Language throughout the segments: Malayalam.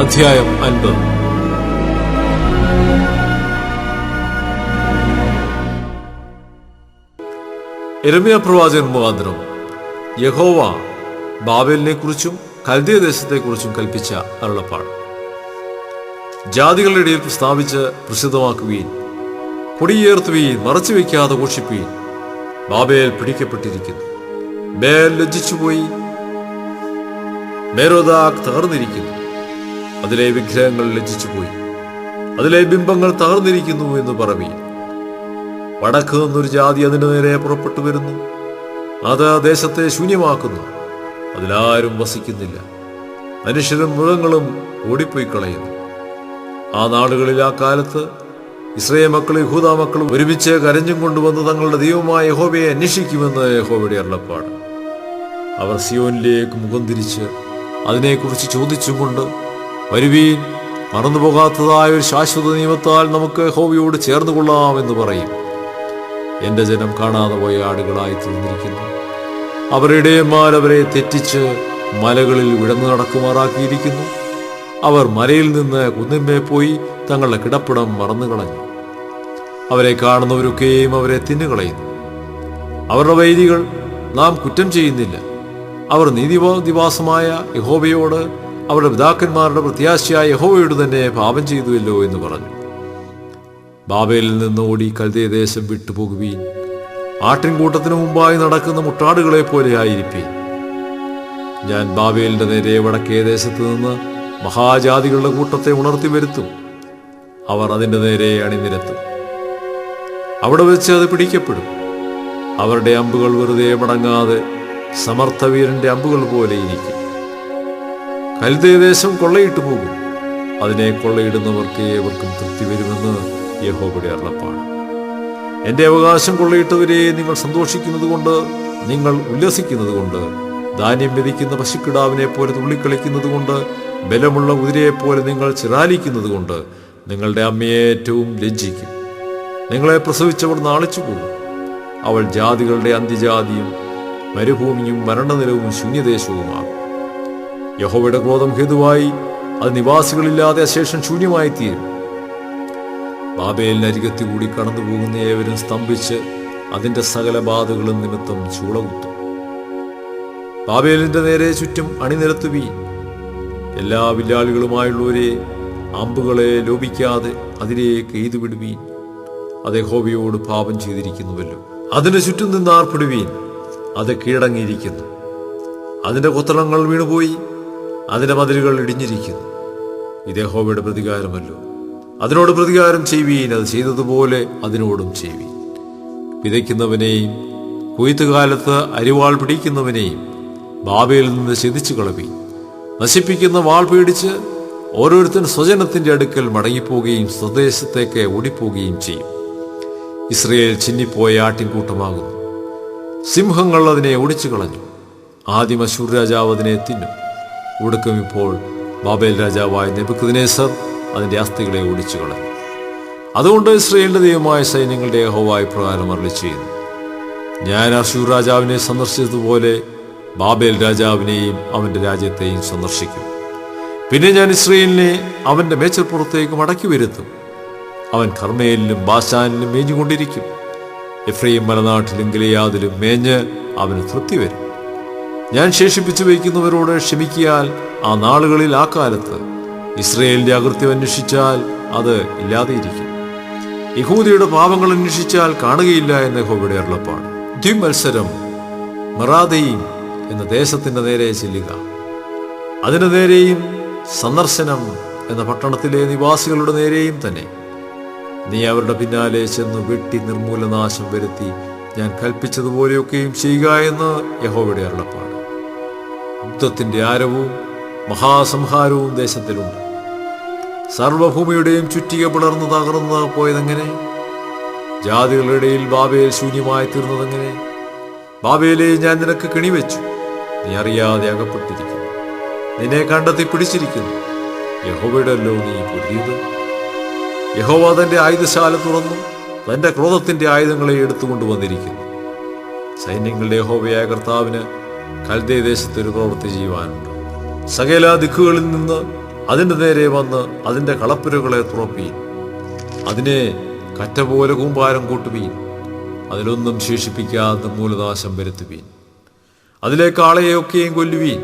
അധ്യായം 50. യിരെമ്യാ പ്രവാചകൻ മുഖാന്തരം യഹോവ ബാബേലിനെ കുറിച്ചും കൽദയ ദേശത്തെക്കുറിച്ചും കൽപ്പിച്ച അരുളപ്പാട്. ജാതികളുടെ ഇടയിൽ പ്രസ്താവിച്ച് പ്രസിദ്ധമാക്കുകയും കൊടിയേർത്തുകയും മറച്ചു വയ്ക്കാതെ ഘോഷിപ്പീൻ. ബാബേൽ പിടിക്കപ്പെട്ടിരിക്കുന്നു, ബേൽ ലജ്ജിച്ചുപോയി, മേരോദാക് തകർന്നിരിക്കുന്നു, അതിലെ വിഗ്രഹങ്ങൾ ലജ്ജിച്ചുപോയി, അതിലെ ബിംബങ്ങൾ തകർന്നിരിക്കുന്നു എന്ന് പറവീൻ. വടക്ക് നിന്നൊരു ജാതി അതിന്റെ നേരെ പുറപ്പെട്ടു വരുന്നു, അത് ദേശത്തെ ശൂന്യമാക്കുന്നു, അതിലാരും വസിക്കുന്നില്ല, മനുഷ്യരും മൃഗങ്ങളും ഓടിപ്പോയി കളയുന്നു. ആ നാടുകളിൽ ആ കാലത്ത് ഇസ്രായേൽ മക്കളും യഹൂദാ മക്കളും ഒരുമിച്ച് കരഞ്ഞും കൊണ്ടുവന്ന് തങ്ങളുടെ ദൈവമായ യഹോവയെ അന്വേഷിക്കുമെന്ന് യഹോവയുടെ അരുളപ്പാട്. അവർ സിയോനിലേക്ക് മുഖം തിരിച്ച് അതിനെക്കുറിച്ച് ചോദിച്ചും കൊണ്ട്, വരുവീൻ, മറന്നുപോകാത്തതായ ഒരു ശാശ്വത നിയമത്താൽ നമുക്ക് യഹോവയോട് ചേർന്ന് കൊള്ളാമെന്ന് പറയും. എന്റെ ജനം കാണാതെ പോയ ആടുകളായി തീർന്നിരിക്കുന്നു. അവരുടെ ഇടയന്മാർ അവരെ തെറ്റിച്ച് മലകളിൽ വിടന്നു നടക്കുമാറാക്കിയിരിക്കുന്നു. അവർ മലയിൽ നിന്ന് കുന്നിന്മേ പോയി തങ്ങളുടെ കിടപ്പിടം മറന്നുകളഞ്ഞു. അവരെ കാണുന്നവരൊക്കെയും അവരെ തിന്നുകളയുന്നു. അവരുടെ വൈരികൾ നാം കുറ്റം ചെയ്യുന്നില്ല, അവർ നീതിവാസമായ യഹോവയോട്, അവരുടെ പിതാക്കന്മാരുടെ പ്രത്യാശയായ യഹോവയോട് തന്നെ പാപം ചെയ്തുവല്ലോ എന്ന് പറഞ്ഞു. ബാബേലിൽ നിന്ന് ഓടി കൽദയ ദേശം വിട്ടുപോകുവീൻ. ആട്ടിൻകൂട്ടത്തിനു മുമ്പായി നടക്കുന്ന മുട്ടാടുകളെ പോലെ ആയിരിപ്പീൻ. ഞാൻ ബാബേലിന്റെ നേരെ വടക്കേ ദേശത്ത് നിന്ന് മഹാജാതികളുടെ കൂട്ടത്തെ ഉണർത്തി വരുത്തും. അവർ അതിന്റെ നേരെ അണിനിരത്തും. അവിടെ വെച്ച് അത് പിടിക്കപ്പെടും. അവരുടെ അമ്പുകൾ വെറുതെ മടങ്ങാതെ സമർത്ഥവീരന്റെ അമ്പുകൾ പോലെ ഇരിക്കും. കൽദയ ദേശം കൊള്ളയിട്ടു പോകും. അതിനെ കൊള്ളയിടുന്നവർക്ക് ഏവർക്കും തൃപ്തി വരുമെന്ന് യഹോവയുടെ അരുളപ്പാട്. എന്റെ അവകാശം കൊള്ളയിട്ടവരെ നിങ്ങൾ സന്തോഷിക്കുന്നത് കൊണ്ട്, നിങ്ങൾ ഉല്ലസിക്കുന്നത് കൊണ്ട്, ധാന്യം മെതിക്കുന്ന പശുക്കിടാവിനെ പോലെ തുള്ളിക്കളിക്കുന്നത് കൊണ്ട്, ബലമുള്ള കുതിരയെപ്പോലെ നിങ്ങൾ ചിറാലിക്കുന്നത് കൊണ്ട് നിങ്ങളുടെ അമ്മയെ ഏറ്റവും ലജ്ജിക്കും. നിങ്ങളെ പ്രസവിച്ചവർ നാളിച്ചു പോകും. അവൾ ജാതികളുടെ അന്ത്യജാതിയും മരുഭൂമിയും മരണനിലവും ശൂന്യദേശവുമാകും. യഹോവയുടെ ക്രോധം ഹേതുവായി അത് നിവാസികളില്ലാതെ അശേഷം ശൂന്യമായി തീരും. ബാബേലിനരികത്തി കൂടി കടന്നു പോകുന്ന ഏവരും സ്തംഭിച്ച് അതിന്റെ സകല ബാധകളും നിമിത്തം ചൂളകുത്തും. ബാബേലിന്റെ നേരെ ചുറ്റും അണിനിരത്തുവീൻ. എല്ലാ വില്ലാളികളുമായുള്ളവരെ അമ്പുകളെ ലോപിക്കാതെ അതിലേക്ക് എയ്തുവിടുവീൻ. അത് യഹോവയോട് പാപം ചെയ്തിരിക്കുന്നുവല്ലോ. അതിന് ചുറ്റും നിന്ന് ആർപ്പിടുവീൻ. അത് കീഴടങ്ങിയിരിക്കുന്നു. അതിന്റെ കൊത്തളങ്ങൾ വീണുപോയി, അതിന്റെ മതിലുകൾ ഇടിഞ്ഞിരിക്കുന്നു. ഇത് യഹോവയുടെ പ്രതികാരമല്ലോ. അതിനോട് പ്രതികാരം ചെയ്യുവീൻ. അത് ചെയ്തതുപോലെ അതിനോടും ചെയ്യുവീൻ. വിതയ്ക്കുന്നവനെയും കൊയ്ത്തുകാലത്ത് അരിവാൾ പിടിക്കുന്നവനെയും ബാബേലിൽ നിന്ന് ഛേദിച്ചു കളവീൻ. നശിപ്പിക്കുന്ന വാൾ പേടിച്ച് ഓരോരുത്തൻ സ്വജനത്തിന്റെ അടുക്കൽ മടങ്ങിപ്പോവുകയും സ്വദേശത്തേക്ക് ഓടിപ്പോവുകയും ചെയ്യും. ഇസ്രയേൽ ചിന്നിപ്പോയ ആട്ടിൻകൂട്ടമാകുന്നു. സിംഹങ്ങൾ അതിനെ ഓടിച്ചു കളഞ്ഞു. ആദ്യം അശൂർ രാജാവ് അതിനെ തിന്നും. ഒടുക്കം ഇപ്പോൾ ബാബേൽ രാജാവായ നെബൂഖദ്നേസർ അതിന്റെ അസ്ഥികളെ ഓടിച്ചു കളഞ്ഞു. അതുകൊണ്ട് ഇസ്രായേലിന്റെ ദൈവമായ സൈന്യങ്ങളുടെ യഹോവ ഇപ്രകാരം അരുളിച്ചെയ്യുന്നു: ഞാൻ അശൂർ രാജാവിനെ സന്ദർശിച്ചതുപോലെ ബാബേൽ രാജാവിനെയും അവന്റെ രാജ്യത്തെയും സന്ദർശിക്കും. പിന്നെ ഞാൻ ഇസ്രായേലിനെ അവന്റെ മേച്ചൽപ്പുറത്തേക്ക് മടക്കി വരുത്തും. അവൻ കർമ്മേലിലും ബാശാനിലും മേഞ്ഞുകൊണ്ടിരിക്കും. എഫ്രയീം മലനാട്ടിലും ഗിലെയാദിലും മേഞ്ഞ് അവന് തൃപ്തി വരും. ഞാൻ ശേഷിപ്പിച്ചു വയ്ക്കുന്നവരോട് ക്ഷമിക്കിയാൽ ആ നാളുകളിൽ ആ കാലത്ത് ഇസ്രായേലിന്റെ അകൃത്യം അന്വേഷിച്ചാൽ അത് ഇല്ലാതെയിരിക്കും. യഹൂദയുടെ പാപങ്ങൾ അന്വേഷിച്ചാൽ കാണുകയില്ല എന്ന് യഹോവയുടെ അരുളപ്പാട്. ദ്വിമത്സരം മെറാദയീം എന്ന ദേശത്തിന്റെ നേരെ ചെല്ലുക. അതിന്റെ നേരെയും സന്ദർശനം എന്ന പട്ടണത്തിലെ നിവാസികളുടെ നേരെയും തന്നെ. നീ അവരുടെ പിന്നാലെ ചെന്ന് വെട്ടി നിർമൂലനാശം വരുത്തി ഞാൻ കൽപ്പിച്ചതുപോലെയൊക്കെയും ചെയ്യുക എന്ന് യഹോവയുടെ അരുളപ്പാട്. യുദ്ധത്തിന്റെ ആരവവും മഹാസംഹാരവും ദേശത്തിലുണ്ട്. സർവഭൂമിയുടെയും ചുറ്റിക പിളർന്നു തകർന്ന് പോയതെങ്ങനെ? ജാതികളുടെ ഇടയിൽ ബാബേൽ ശൂന്യമായി തീർന്നതെങ്ങനെ? ബാബേലെ, ഞാൻ നിനക്ക് കെണിവെച്ചു, നീ അറിയാതെ അകപ്പെട്ടിരിക്കുന്നു. നിന്നെ കണ്ടെത്തി പിടിച്ചിരിക്കുന്നു. യഹോവയുടെയല്ലോ നീ പൊരുതിയത്. യഹോവ തന്റെ ആയുധശാല തുറന്നു തന്റെ ക്രോധത്തിന്റെ ആയുധങ്ങളെ എടുത്തുകൊണ്ടുവന്നിരിക്കുന്നു. സൈന്യങ്ങളുടെ യഹോവയായ കർത്താവിന് കൽദയ ദേശത്ത് ഒരു പ്രവൃത്തി ചെയ്യുവാനുണ്ട്. സകല ദിക്കുകളിൽ നിന്ന് അതിൻ്റെ നേരെ വന്ന് അതിൻ്റെ കളപ്പുരകളെ തുറപ്പീൻ. അതിനെ കറ്റ പോലെ കൂമ്പാരം കൂട്ടുവീൻ. അതിലൊന്നും ശേഷിപ്പിക്കാതെ മൂലനാശം വരുത്തുവീൻ. അതിലെ കാളയെയൊക്കെയും കൊല്ലുവീൻ.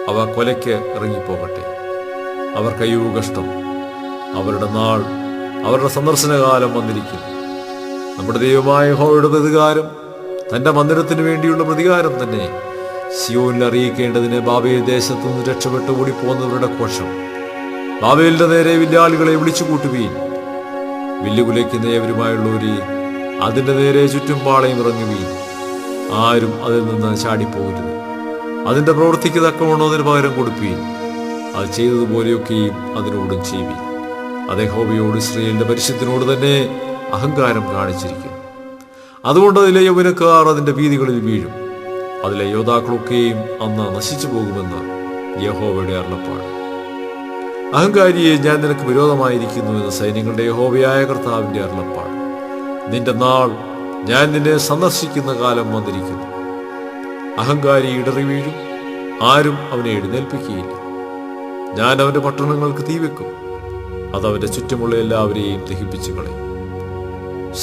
അവ കൊലയ്ക്ക് ഇറങ്ങിപ്പോകട്ടെ. അവർക്കയ്യോ കഷ്ടം. അവരുടെ നാൾ, അവരുടെ സന്ദർശനകാലം വന്നിരിക്കുന്നു. നമ്മുടെ ദൈവമായ യഹോവയുടെ പ്രതികാരം, തൻ്റെ മന്ദിരത്തിന് വേണ്ടിയുള്ള പ്രതികാരം തന്നെ സിയോനിൽ അറിയിക്കേണ്ടതിന് ബാബേൽ ദേശത്തു നിന്ന് രക്ഷപ്പെട്ട് ഓടിപ്പോന്നവരുടെ കോശം. ബാബേലിന്റെ നേരെ വില്ലാളികളെ വിളിച്ചു കൂട്ടുവീൻ. വില്ലുകുലയ്ക്കുന്ന ഏവരുമായുള്ളവരെ അതിൻ്റെ നേരെ ചുറ്റും പാളയം ഇറങ്ങുവീൻ. ആരും അതിൽ നിന്ന് ചാടിപ്പോകരുത്. അതിൻ്റെ പ്രവൃത്തിക്ക് തക്കവണ്ണം അതിന് പകരം കൊടുപ്പീൻ. അത് ചെയ്തതുപോലെയൊക്കെയും അതിനോടും ചെയ്യുവീൻ. അത് യഹോവയോട് ഇസ്രായേലിന്റെ പരിശുദ്ധനോട് തന്നെ അഹങ്കാരം കാണിച്ചിരിക്കുന്നു. അതുകൊണ്ട് അതിലെ യൗവനക്കാർ അതിൻ്റെ വീഥികളിൽ വീഴും. അതിലെ യോദ്ധാക്കളൊക്കെയും അന്ന് നശിച്ചു പോകുമെന്ന് യഹോവയുടെ അരുളപ്പാട്. അഹങ്കാരിയെ ഞാൻ നിനക്ക് വിരോധമായിരിക്കുന്നു എന്ന് സൈന്യങ്ങളുടെ യഹോവയായ കർത്താവിന്റെ അരുളപ്പാട്. നിന്റെ നാൾ, ഞാൻ നിന്നെ സന്ദർശിക്കുന്ന കാലം വന്നിരിക്കുന്നു. അഹങ്കാരി ഇടറി വീഴും, ആരും അവനെ എഴുന്നേൽപ്പിക്കുകയില്ല. ഞാൻ അവന്റെ പട്ടണങ്ങൾക്ക് തീവെക്കും, അത് അവന്റെ ചുറ്റുമുള്ള എല്ലാവരെയും ദഹിപ്പിച്ചു കളയും.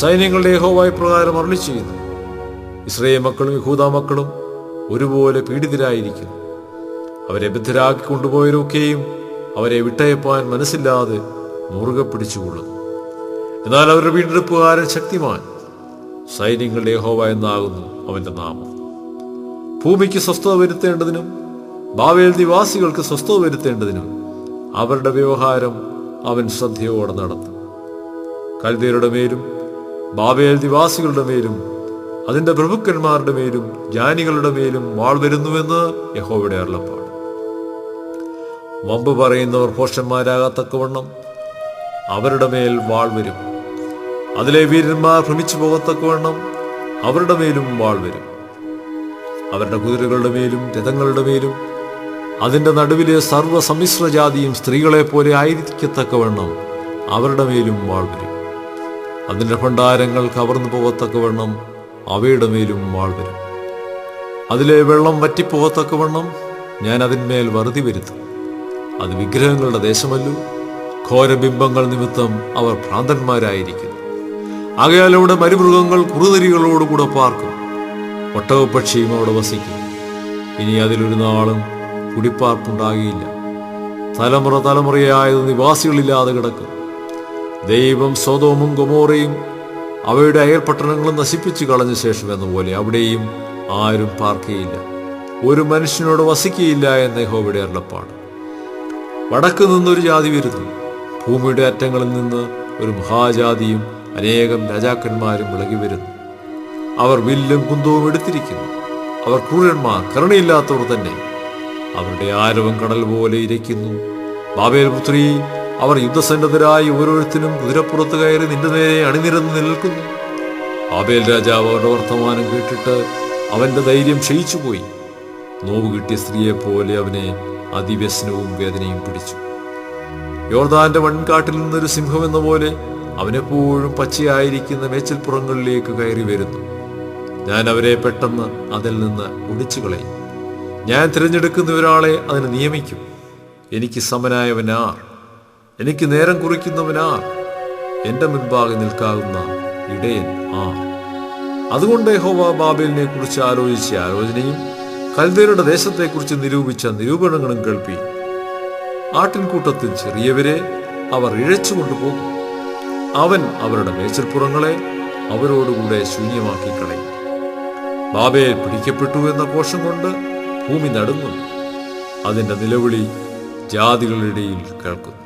സൈന്യങ്ങളുടെ യഹോവ പ്രകാരം അരുളി ചെയ്യുന്നു: ഇസ്രായേൽ മക്കളും യഹൂദാ മക്കളും ഒരുപോലെ പീഡിതരായിരിക്കുന്നു. അവരെ ബദ്ധരാക്കി കൊണ്ടുപോയവരൊക്കെയും അവരെ വിട്ടയപ്പാൻ മനസ്സില്ലാതെ മുറുകെ പിടിച്ചുകൊള്ളുന്നു. എന്നാൽ അവരുടെ വീണ്ടെടുപ്പുകാരൻ ശക്തിമാൻ, സൈന്യങ്ങളുടെ യഹോവ എന്നാകുന്നു അവന്റെ നാമം. ഭൂമിക്ക് സ്വസ്ഥത വരുത്തേണ്ടതിനും ബാബേൽ നിവാസികൾക്ക് സ്വസ്ഥത വരുത്തേണ്ടതിനും അവരുടെ വ്യവഹാരം അവൻ ശ്രദ്ധയോടെ നടത്തും. കൽദയരുടെ മേലും ബാബേൽ നിവാസികളുടെ മേലും അതിന്റെ പ്രഭുക്കന്മാരുടെ മേലും ജ്ഞാനികളുടെ മേലും വാൾ വരുന്നുവെന്ന് യഹോവയുടെ അരുളപ്പാട്. വമ്പ് പറയുന്നവർ ഭോഷന്മാരാകത്തക്കവണ്ണം അവരുടെ മേൽ വാൾ വരും. അതിലെ വീരന്മാർ ഭ്രമിച്ചു പോകത്തക്കവണ്ണം അവരുടെ മേലും വാൾ വരും. അവരുടെ കുതിരകളുടെ മേലും രഥങ്ങളുടെ മേലും അതിന്റെ നടുവിലെ സർവ്വ സമ്മിശ്ര ജാതിയും സ്ത്രീകളെ പോലെ ആയിരിക്കത്തക്കവണ്ണം അവരുടെ മേലും വാൾ വരും. അതിന്റെ ഭണ്ഡാരങ്ങൾ കവർന്നു പോകത്തക്കവണ്ണം അവയുടെ മേലും വാൾ വരും. അതിലെ വെള്ളം വറ്റിപ്പോകത്തക്കവണ്ണം ഞാൻ അതിന്മേൽ വറുതി വരുത്തും. അത് വിഗ്രഹങ്ങളുടെ ദേശമല്ലോ, ഘോരബിംബങ്ങൾ നിമിത്തം അവർ ഭ്രാന്തന്മാരായിരിക്കുന്നു. ആകയാൽ അവിടെ മരുമൃഗങ്ങൾ കുറുനരികളോടുകൂടെ പാർക്കും, ഒട്ടകപ്പക്ഷിയും അവിടെ വസിക്കും. ഇനി അതിലൊരു നാളും കുടിപ്പാർപ്പുണ്ടാകിയില്ല. തലമുറ തലമുറയായത് നിവാസികളില്ലാതെ കിടക്കും. ദൈവം സൊദോമും ഗൊമോറയും അവയുടെ അയൽപട്ടണങ്ങളും നശിപ്പിച്ചു കളഞ്ഞ ശേഷം എന്ന പോലെ അവിടെയും ആരും പാർക്കുകയില്ല, ഒരു മനുഷ്യനോട് വസിക്കുകയില്ല എന്ന യഹോവയുടെ അരുളപ്പാട്. വടക്ക് നിന്നൊരു ജാതി വരുന്നു, ഭൂമിയുടെ അറ്റങ്ങളിൽ നിന്ന് ഒരു മഹാജാതിയും അനേകം രാജാക്കന്മാരും വിളകി വരുന്നു. അവർ വില്ലും കുന്തവും എടുത്തിരിക്കുന്നു. അവർ ക്രൂരന്മാർ, കരുണയില്ലാത്തവർ തന്നെ. അവരുടെ ആരവം കടൽ പോലെ ഇരയ്ക്കുന്നു. ബാബേൽ പുത്രി, അവർ യുദ്ധസന്നദ്ധരായി ഓരോരുത്തരും കുതിരപ്പുറത്ത് കയറി നിന്റെ നേരെ അണിനിരന്ന് നിൽക്കുന്നു. ബാബേൽ രാജാവ് അവരുടെ വർത്തമാനം കേട്ടിട്ട് അവന്റെ ധൈര്യം ക്ഷയിച്ചുപോയി. നോവ് കിട്ടിയ സ്ത്രീയെ പോലെ അവനെ അതിവ്യസനവും വേദനയും പിടിച്ചു. യോർദാന്റെ വൺകാട്ടിൽ നിന്നൊരു സിംഹം എന്ന പോലെ അവനെപ്പോഴും പച്ചയായിരിക്കുന്ന മേച്ചിൽപ്പുറങ്ങളിലേക്ക് കയറി വരുന്നു. ഞാൻ അവരെ പെട്ടെന്ന് അതിൽ നിന്ന് ഒടിച്ചു കളയും. ഞാൻ തിരഞ്ഞെടുക്കുന്ന ഒരാളെ അതിന് നിയമിക്കും. എനിക്ക് സമനായവനാർ, എനിക്ക് നേരം കുറിക്കുന്നവനാർ, എന്റെ മുൻപാകെ നിൽക്കാവുന്ന ഇടയൻ ആർ. അതുകൊണ്ട് യഹോവ ബാബേലിനെ കുറിച്ച് ആലോചിച്ച ആലോചനയും കൽദയരുടെ ദേശത്തെക്കുറിച്ച് നിരൂപിച്ച നിരൂപണങ്ങളും കേൾപ്പി. ആട്ടിൻകൂട്ടത്തിൽ ചെറിയവരെ അവർ ഇഴച്ചു കൊണ്ടുപോകും. അവൻ അവരുടെ മേച്ചിൽപ്പുറങ്ങളെ അവരോടുകൂടെ ശൂന്യമാക്കി കളയും. ബാബേൽ പിടിക്കപ്പെട്ടു എന്ന ഘോഷം കൊണ്ട് ഭൂമി നടുങ്ങുന്നു. അതിന്റെ നിലവിളി ജാതികളുടെ ഇടയിൽ കേൾക്കുന്നു.